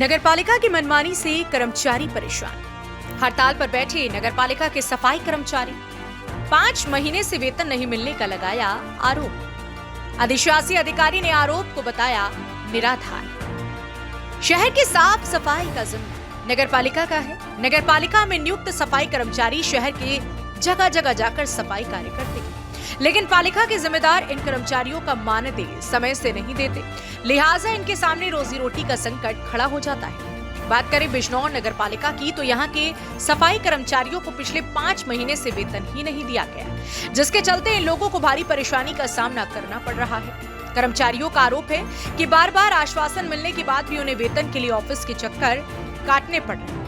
नगरपालिका की मनमानी से कर्मचारी परेशान। हड़ताल पर बैठे नगरपालिका के सफाई कर्मचारी। 5 महीने से वेतन नहीं मिलने का लगाया आरोप। अधिशासी अधिकारी ने आरोप को बताया निराधार। शहर की साफ सफाई का जिम्मा नगरपालिका का है। नगरपालिका में नियुक्त सफाई कर्मचारी शहर के जगह जगह जाकर सफाई कार्य करते हैं, लेकिन पालिका के जिम्मेदार इन कर्मचारियों का मानदेय समय से नहीं देते, लिहाजा इनके सामने रोजी रोटी का संकट खड़ा हो जाता है। बात करें बिजनौर नगरपालिका की तो यहाँ के सफाई कर्मचारियों को पिछले 5 महीने से वेतन ही नहीं दिया गया, जिसके चलते इन लोगों को भारी परेशानी का सामना करना पड़ रहा है। कर्मचारियों का आरोप है कि बार बार आश्वासन मिलने के बाद भी उन्हें वेतन के लिए ऑफिस के चक्कर काटने पड़ रहे हैं।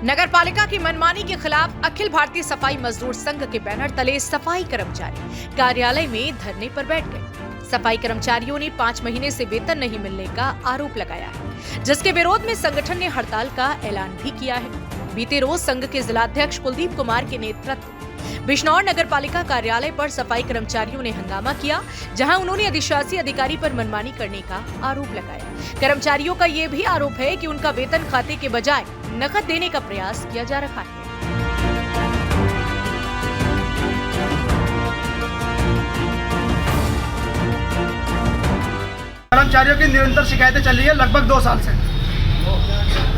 नगरपालिका की मनमानी के खिलाफ अखिल भारतीय सफाई मजदूर संघ के बैनर तले सफाई कर्मचारी कार्यालय में धरने पर बैठ गए। सफाई कर्मचारियों ने 5 महीने से वेतन नहीं मिलने का आरोप लगाया है, जिसके विरोध में संगठन ने हड़ताल का ऐलान भी किया है। बीते रोज संघ के जिलाध्यक्ष कुलदीप कुमार के नेतृत्व बिजनौर नगरपालिका कार्यालय पर सफाई कर्मचारियों ने हंगामा किया, जहां उन्होंने अधिशासी अधिकारी पर मनमानी करने का आरोप लगाया। कर्मचारियों का ये भी आरोप है कि उनका वेतन खाते के बजाय नकद देने का प्रयास किया जा रहा है। कर्मचारियों की निरंतर शिकायतें चल रही है लगभग 2 साल से,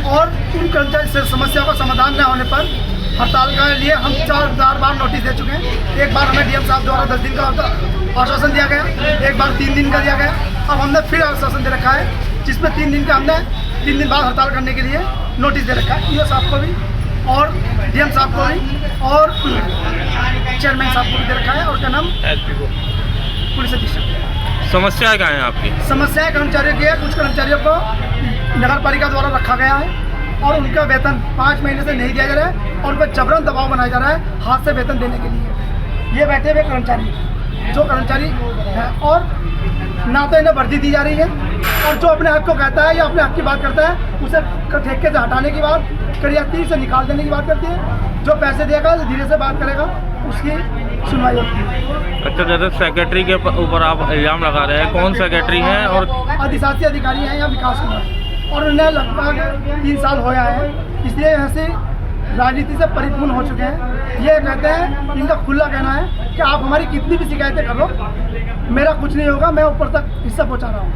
और उन कर्मचारी समस्या का समाधान न होने पर हड़ताल के लिए हम 4 बार नोटिस दे चुके हैं। एक बार हमें डीएम साहब द्वारा 10 दिन का आश्वासन दिया गया, एक बार 3 दिन का दिया गया। अब हमने फिर आश्वासन दे रखा है, जिसमें 3 दिन का हमने 3 दिन बाद हड़ताल करने के लिए नोटिस दे रखा है। ईओ साहब को भी और डीएम साहब को भी और चेयरमैन साहब को भी दे रखा है, और क्या नाम पुलिस अधीक्षक। समस्या क्या है आपकी? समस्या कर्मचारियों की है। कुछ कर्मचारियों को नगरपालिका द्वारा रखा गया है और उनका वेतन 5 महीने से नहीं दिया जा रहा है, और उन पर जबरन दबाव बनाया जा रहा है हाथ से वेतन देने के लिए। ये बैठे हुए कर्मचारी जो कर्मचारी है, और ना तो इन्हें वर्दी दी जा रही है, और जो अपने हक को कहता है या अपने हक की बात करता है उसे ठेके से हटाने की बात, करियाती से निकाल देने की बात करती है। जो पैसे देगा धीरे से बात करेगा उसकी सुनवाई होती है। अच्छा, जैसे सेक्रेटरी के ऊपर आप इल्जाम लगा रहे हैं, कौन सेक्रेटरी हैं? और अधिशासी अधिकारी हैं या विकास कुमार, और उन्हें लगभग 3 साल होया है, इसलिए ऐसे राजनीति से परिपूर्ण हो चुके हैं। ये कहते हैं, इनका खुला कहना है कि आप हमारी कितनी भी शिकायतें कर लो, मेरा कुछ नहीं होगा, मैं ऊपर तक हिस्सा पहुंचा रहा हूँ।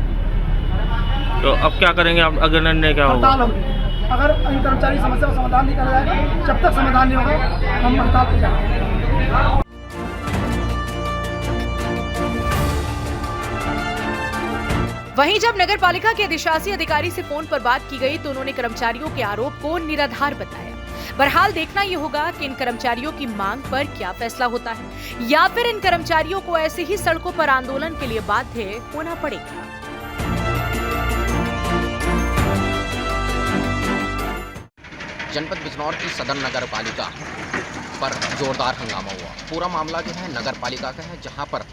तो अब क्या करेंगे आप? अगर निर्णय क्या होगा? हड़ताल होगी। अगर इन कर्मचारी समस्या का समाधान नहीं करा जाएगा, जब तक समाधान नहीं होगा हम हड़ताल पर जाएंगे। वहीं जब नगरपालिका के अधिशासी अधिकारी से फोन पर बात की गई तो उन्होंने कर्मचारियों के आरोप को निराधार बताया। बहरहाल देखना यह होगा कि इन कर्मचारियों की मांग पर क्या फैसला होता है, या फिर इन कर्मचारियों को ऐसे ही सड़कों पर आंदोलन के लिए बाध्य होना पड़ेगा। जनपद बिजनौर की सदर नगरपालिका पर जोरदार हंगामा हुआ। पूरा मामला जो है नगरपालिका का है, जहां पर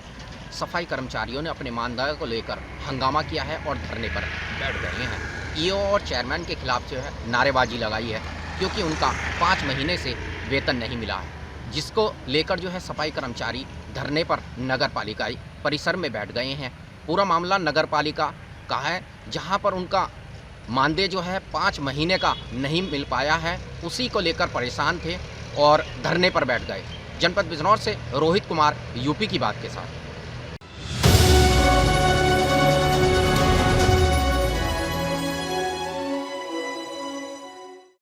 सफाई कर्मचारियों ने अपने मानदेय को लेकर हंगामा किया है और धरने पर बैठ गए हैं। ईओ और चेयरमैन के खिलाफ जो है नारेबाजी लगाई है, क्योंकि उनका 5 महीने से वेतन नहीं मिला है, जिसको लेकर जो है सफाई कर्मचारी धरने पर नगरपालिका परिसर में बैठ गए हैं। पूरा मामला नगरपालिका का है, जहां पर उनका मानदेय जो है 5 महीने का नहीं मिल पाया है, उसी को लेकर परेशान थे और धरने पर बैठ गए। जनपद बिजनौर से रोहित कुमार, यूपी की बात के साथ।